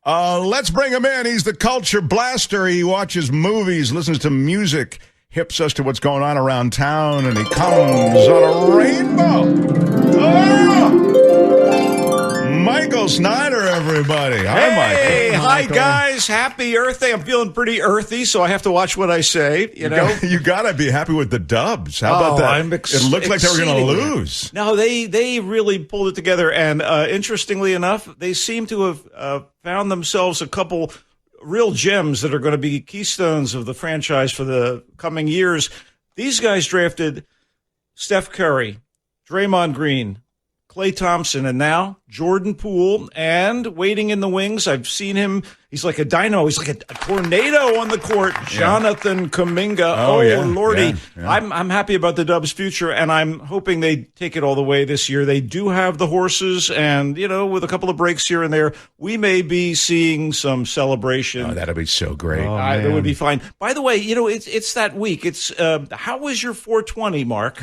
Let's bring him in. He's the culture blaster. He watches movies, listens to music, hips us to what's going on around town, and he comes on a rainbow. Michael Snyder, everybody. Hi, Hey, Michael. hi, guys. Happy Earth Day. I'm feeling pretty earthy, so I have to watch what I say, you know. You got to be happy with the dubs. How about that? It looked like they were going to lose. No, they really pulled it together, and interestingly enough, they seem to have found themselves a couple real gems that are going to be keystones of the franchise for the coming years. These guys drafted Steph Curry, Draymond Green, Klay Thompson, and now Jordan Poole, and waiting in the wings. I've seen him. He's like a dynamo. He's like a tornado on the court. Jonathan Kuminga. Oh, Lordy. Yeah. I'm happy about the Dubs' future, and I'm hoping they take it all the way this year. They do have the horses, and, you know, with a couple of breaks here and there, we may be seeing some celebration. Oh, that'd be so great. That would be fine. By the way, you know, it's that week. It's how was your 420, Mark?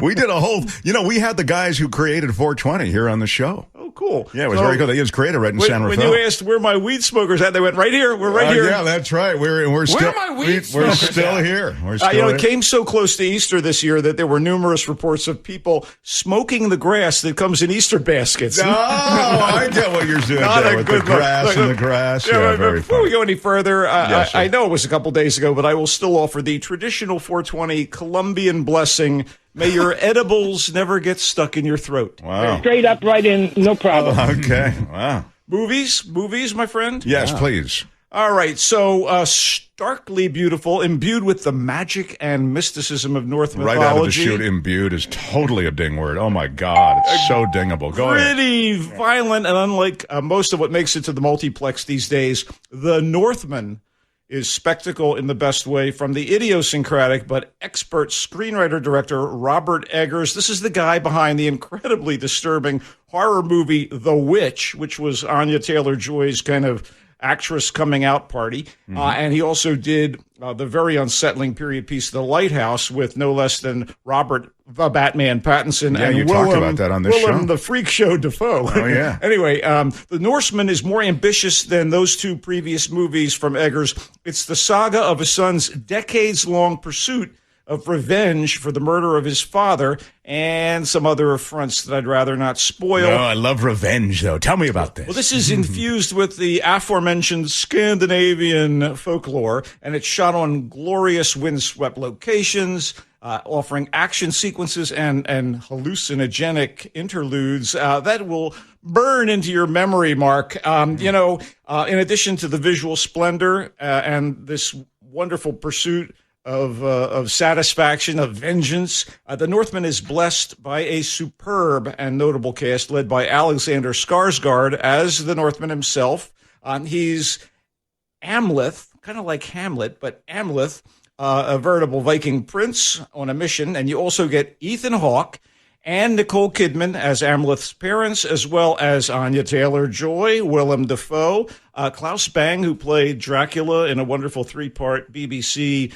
We did a whole, we had the guys who created 420 here on the show. Oh, cool. Yeah, it was very cool. They was created right in San Rafael. When you asked where my weed smokers at, they went right here. We're right here. Yeah, that's right. We're still. Where are my weed smokers still at? here. We're still here. It came so close to Easter this year that there were numerous reports of people smoking the grass that comes in Easter baskets. Oh, I get what you're doing there with the grass and the grass. Yeah, very before fun. we go any further, Yes, I know it was a couple days ago, but I will still offer the traditional 420 Colombian blessing. May your edibles never get stuck in your throat. Wow. Straight up, right in, no problem. Okay. Wow. Movies, my friend? Yes, please. All right, so starkly beautiful, imbued with the magic and mysticism of Norse mythology. Right out of the chute, imbued is totally a ding word. Oh, my God. It's so dingable. Go ahead. Pretty violent, and unlike most of what makes it to the multiplex these days, The Northman is spectacle in the best way from the idiosyncratic but expert screenwriter-director Robert Eggers. This is the guy behind the incredibly disturbing horror movie The Witch, which was Anya Taylor-Joy's kind of actress coming out party. And he also did the very unsettling period piece The Lighthouse with no less than Robert the Batman Pattinson and you Willem, talked about that on this Willem show. the Freak Show Dafoe. Oh, yeah. Anyway, The Norseman is more ambitious than those two previous movies from Eggers. It's the saga of a son's decades-long pursuit of revenge for the murder of his father and some other affronts that I'd rather not spoil. No, I love revenge, though. Tell me about this. Well, this is infused with the aforementioned Scandinavian folklore, and it's shot on glorious windswept locations, offering action sequences and hallucinogenic interludes that will burn into your memory, Mark. In addition to the visual splendor and this wonderful pursuit of satisfaction, of vengeance, the Northman is blessed by a superb and notable cast led by Alexander Skarsgård as the Northman himself. He's Amleth, kind of like Hamlet, but Amleth, a veritable Viking prince on a mission. And you also get Ethan Hawke and Nicole Kidman as Amleth's parents, as well as Anya Taylor-Joy, Willem Dafoe, Klaus Bang, who played Dracula in a wonderful 3-part BBC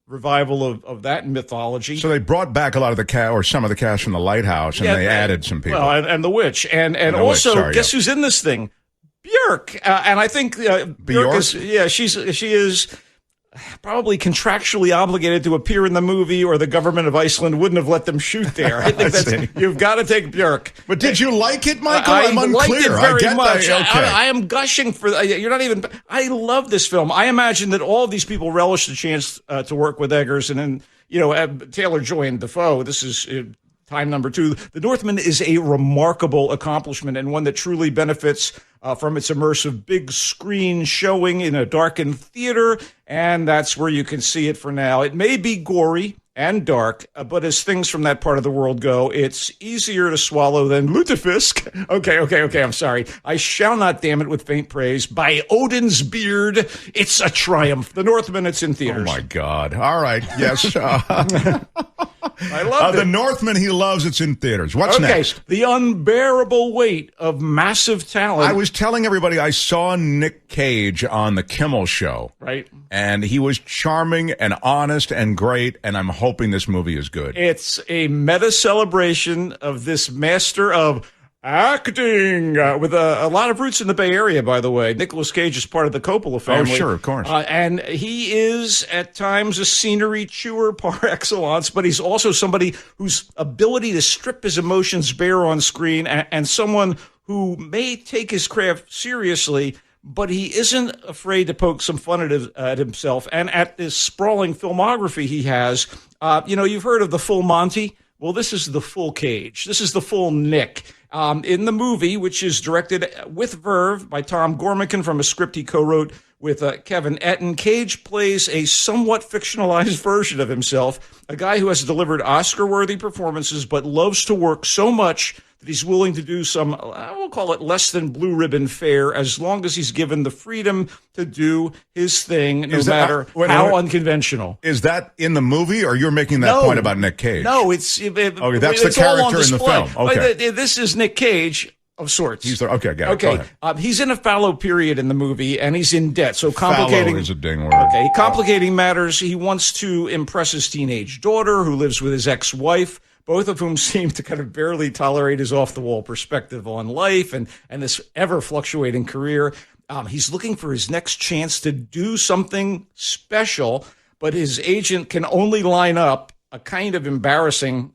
revival of that mythology. So they brought back a lot of the cast, or some of the cast from The Lighthouse, and they added some people. Well, and The Witch. And also, guess who's in this thing? Björk. And I think Björk she is probably contractually obligated to appear in the movie, or the government of Iceland wouldn't have let them shoot there. I think you've got to take Björk. But did you like it, Michael? I'm unclear. liked it very much. Okay. I am gushing for. You're not even. I love this film. I imagine that all of these people relish the chance to work with Eggers, and then Taylor-Joy and Dafoe. This is time number 2. The Northman is a remarkable accomplishment, and one that truly benefits from its immersive big screen showing in a darkened theater, and that's where you can see it for now. It may be gory and dark, but as things from that part of the world go, it's easier to swallow than Lutefisk. Okay, I'm sorry. I shall not damn it with faint praise. By Odin's beard, it's a triumph. The Northman, it's in theaters. Oh, my God. All right, yes. I love The Northman he loves, it's in theaters. What's next? The unbearable weight of massive talent. I was telling everybody I saw Nick Cage on the Kimmel Show. Right. And he was charming and honest and great, and I'm hoping this movie is good. It's a meta celebration of this master of acting with a lot of roots in the Bay Area, by the way. Nicolas Cage is part of the Coppola family. Oh, sure, of course. And he is at times a scenery chewer par excellence, but he's also somebody whose ability to strip his emotions bare on screen and someone who may take his craft seriously, but he isn't afraid to poke some fun at himself and at this sprawling filmography he has. You've heard of the full Monty. Well, this is the full Cage. This is the full Nick. In the movie, which is directed with verve by Tom Gormican from a script he co-wrote with Kevin Etten, Cage plays a somewhat fictionalized version of himself, a guy who has delivered Oscar-worthy performances but loves to work so much that he's willing to do some, I will call it less than blue ribbon fare, as long as he's given the freedom to do his thing, no matter how unconventional. Is that in the movie, or you're making that point about Nick Cage? No, that's the character character in the film. Okay. This is Nick Cage. Of sorts. Okay, got it. Okay. He's in a fallow period in the movie, and he's in debt. So complicating. Fallow is a ding word. Okay, complicating matters. He wants to impress his teenage daughter, who lives with his ex-wife, both of whom seem to kind of barely tolerate his off-the-wall perspective on life and this ever-fluctuating career. He's looking for his next chance to do something special, but his agent can only line up a kind of embarrassing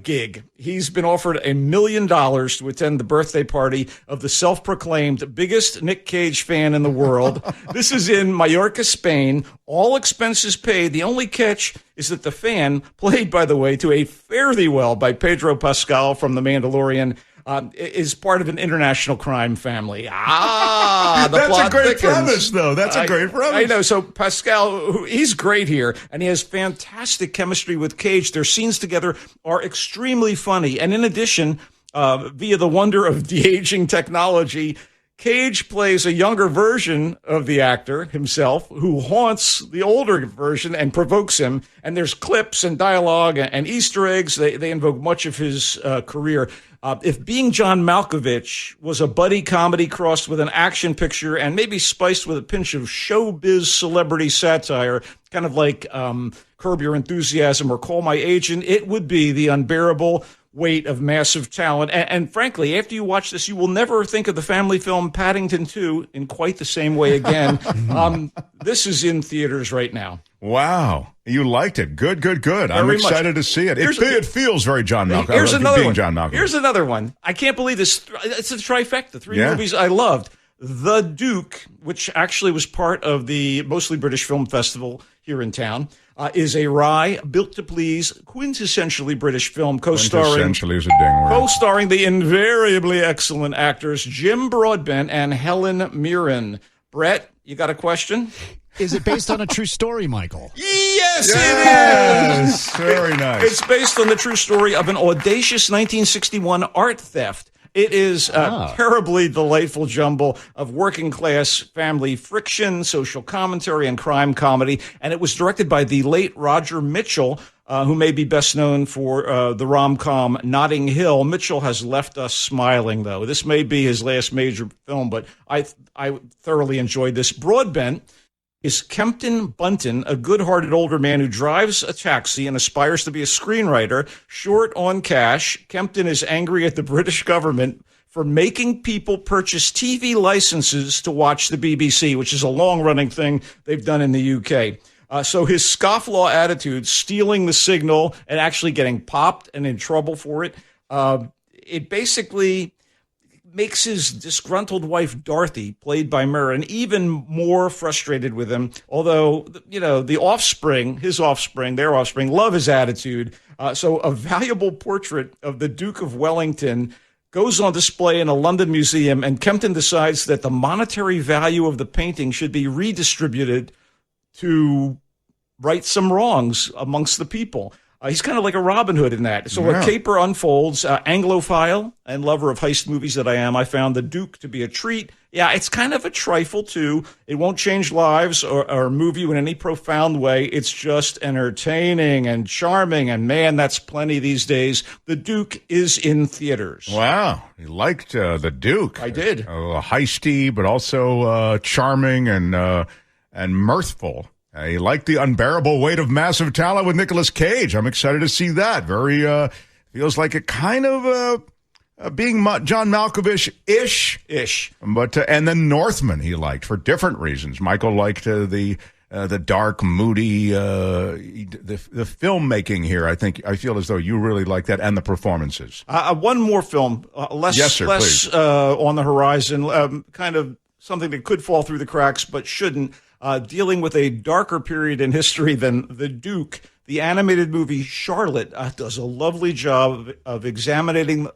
gig. He's been offered $1 million to attend the birthday party of the self-proclaimed biggest Nick Cage fan in the world. This is in Mallorca, Spain. All expenses paid. The only catch is that the fan, played, by the way, to a fairly well by Pedro Pascal from The Mandalorian, is part of an international crime family. The That's plot a great thickens. premise, though. That's a great premise. I know. So Pascal, he's great here, and he has fantastic chemistry with Cage. Their scenes together are extremely funny. And in addition, via the wonder of de-aging technology, Cage plays a younger version of the actor himself who haunts the older version and provokes him. And there's clips and dialogue and Easter eggs. They invoke much of his career. If Being John Malkovich was a buddy comedy crossed with an action picture and maybe spiced with a pinch of showbiz celebrity satire, kind of like Curb Your Enthusiasm or Call My Agent, it would be the unbearable weight of massive talent. And frankly, after you watch this, you will never think of the family film Paddington 2 in quite the same way again. This is in theaters right now. Wow. You liked it. Good. I'm excited to see it. It feels very John Malkovich. Here's another one. John Malkovich. Here's another one. I can't believe this. It's a trifecta. Three movies I loved. The Duke, which actually was part of the mostly British Film Festival here in town, is a wry, built to please, quintessentially British film Quintessentially is a ding word. co-starring the invariably excellent actors Jim Broadbent and Helen Mirren. Brett, you got a question? Is it based on a true story, Michael? Yes, it is. Very nice. It's based on the true story of an audacious 1961 art theft. It is a terribly delightful jumble of working-class family friction, social commentary, and crime comedy. And it was directed by the late Roger Mitchell, who may be best known for the rom-com Notting Hill. Mitchell has left us smiling, though. This may be his last major film, but I thoroughly enjoyed this. Broadbent is Kempton Bunton, a good-hearted older man who drives a taxi and aspires to be a screenwriter. Short on cash, Kempton is angry at the British government for making people purchase TV licenses to watch the BBC, which is a long-running thing they've done in the UK. So his scofflaw attitude, stealing the signal and actually getting popped and in trouble for it, it basically makes his disgruntled wife, Dorothy, played by Mirren, even more frustrated with him. Although, the offspring, their offspring, love his attitude. So a valuable portrait of the Duke of Wellington goes on display in a London museum, and Kempton decides that the monetary value of the painting should be redistributed to right some wrongs amongst the people. He's kind of like a Robin Hood in that. So a caper unfolds. Anglophile and lover of heist movies that I am, I found The Duke to be a treat. Yeah, it's kind of a trifle, too. It won't change lives or move you in any profound way. It's just entertaining and charming. And, man, that's plenty these days. The Duke is in theaters. Wow. You liked The Duke. I did. Heisty, but also charming and mirthful. You like the unbearable weight of massive talent with Nicolas Cage. I'm excited to see that. Very feels like a kind of being John Malkovich-ish. But and then Northman he liked for different reasons. Michael liked the dark, moody, the filmmaking here. I feel as though you really like that, and the performances. One more film, less on the horizon, kind of something that could fall through the cracks but shouldn't. Dealing with a darker period in history than The Duke. The animated movie Charlotte does a lovely job of examining.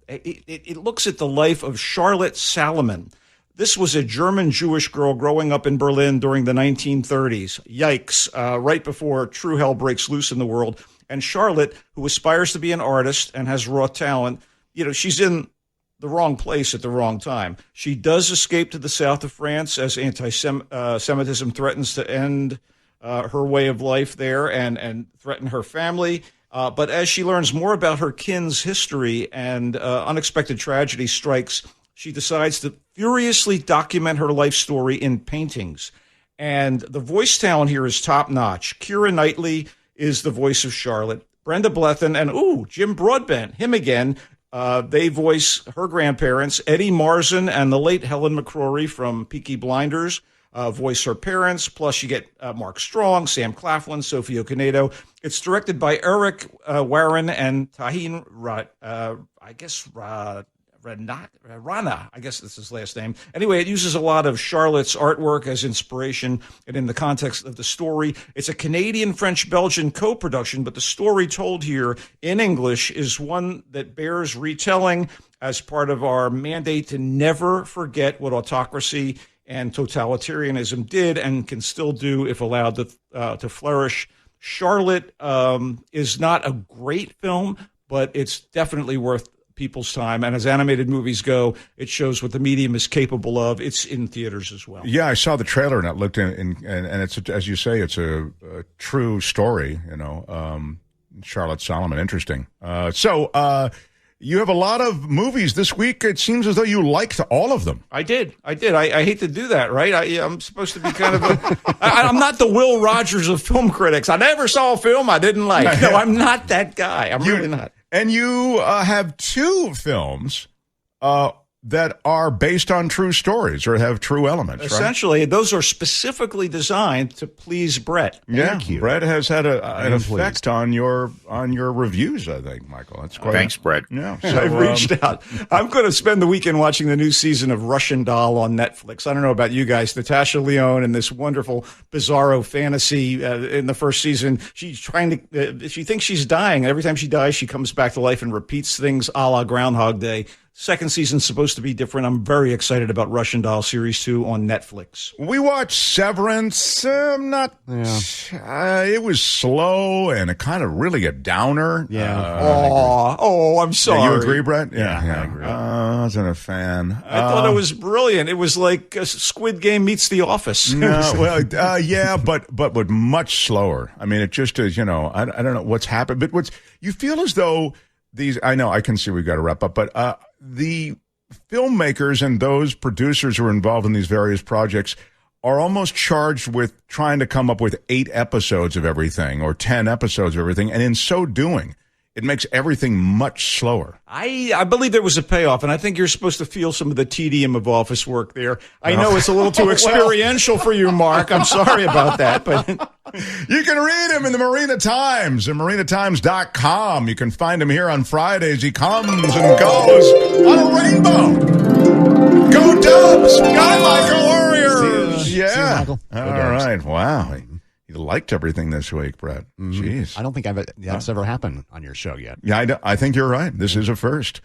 It looks at the life of Charlotte Salomon. This was a German Jewish girl growing up in Berlin during the 1930s. Yikes, right before true hell breaks loose in the world. And Charlotte, who aspires to be an artist and has raw talent, she's in the wrong place at the wrong time. She does escape to the south of France as anti-Semitism threatens to end her way of life there and threaten her family. But as she learns more about her kin's history and unexpected tragedy strikes, she decides to furiously document her life story in paintings. And the voice talent here is top-notch. Keira Knightley is the voice of Charlotte. Brenda Blethyn and, Jim Broadbent, him again. They voice her grandparents. Eddie Marsan and the late Helen McCrory from Peaky Blinders voice her parents. Plus, you get Mark Strong, Sam Claflin, Sophie Okonedo. It's directed by Eric Warren and Tahin Rana, I guess that's his last name. Anyway, it uses a lot of Charlotte's artwork as inspiration and in the context of the story. It's a Canadian-French-Belgian co-production, but the story told here in English is one that bears retelling as part of our mandate to never forget what autocracy and totalitarianism did and can still do if allowed to flourish. Charlotte is not a great film, but it's definitely worth people's time, and as animated movies go, it shows what the medium is capable of. It's in theaters as well. Yeah, I saw the trailer and it looked and it's as you say, it's a true story. Charlotte Salomon, interesting. So you have a lot of movies this week. It seems as though you liked all of them. I did. I hate to do that, right? I'm supposed to be kind of I'm not the Will Rogers of film critics. I never saw a film I didn't like. No, I'm not that guy. I'm really not. And you have two films that are based on true stories or have true elements, essentially, right? Those are specifically designed to please Brett. Thank you. Brett has had an effect on your reviews, I think, Michael. That's quite Thanks, Brett. Yeah, so, I've reached out. I'm going to spend the weekend watching the new season of Russian Doll on Netflix. I don't know about you guys. Natasha Lyonne and this wonderful bizarro fantasy in the first season. She's trying to. She thinks she's dying. Every time she dies, she comes back to life and repeats things a la Groundhog Day. Second season's supposed to be different. I'm very excited about Russian Doll Series 2 on Netflix. We watched Severance. It was slow and a kind of really a downer. Yeah. I'm sorry. Yeah, you agree, Brett? Yeah, I agree. I wasn't a fan. I thought it was brilliant. It was like Squid Game meets The Office. But much slower. I mean, it just is, I don't know what's happened. But you feel as though I know, I can see we've got to wrap up, but the filmmakers and those producers who are involved in these various projects are almost charged with trying to come up with 8 episodes of everything or 10 episodes of everything. And in so doing, it makes everything much slower. I believe there was a payoff, and I think you're supposed to feel some of the tedium of office work there. I know it's a little too experiential for you, Mark. I'm sorry about that, but you can read him in the Marina Times and marinatimes.com. You can find him here on Fridays. He comes and goes on a rainbow. Go Dubs! Go Michael Warriors! See you, Michael. All right. Wow. You liked everything this week, Brett. Jeez. I don't think that's ever happened on your show yet. Yeah, I think you're right. This is a first.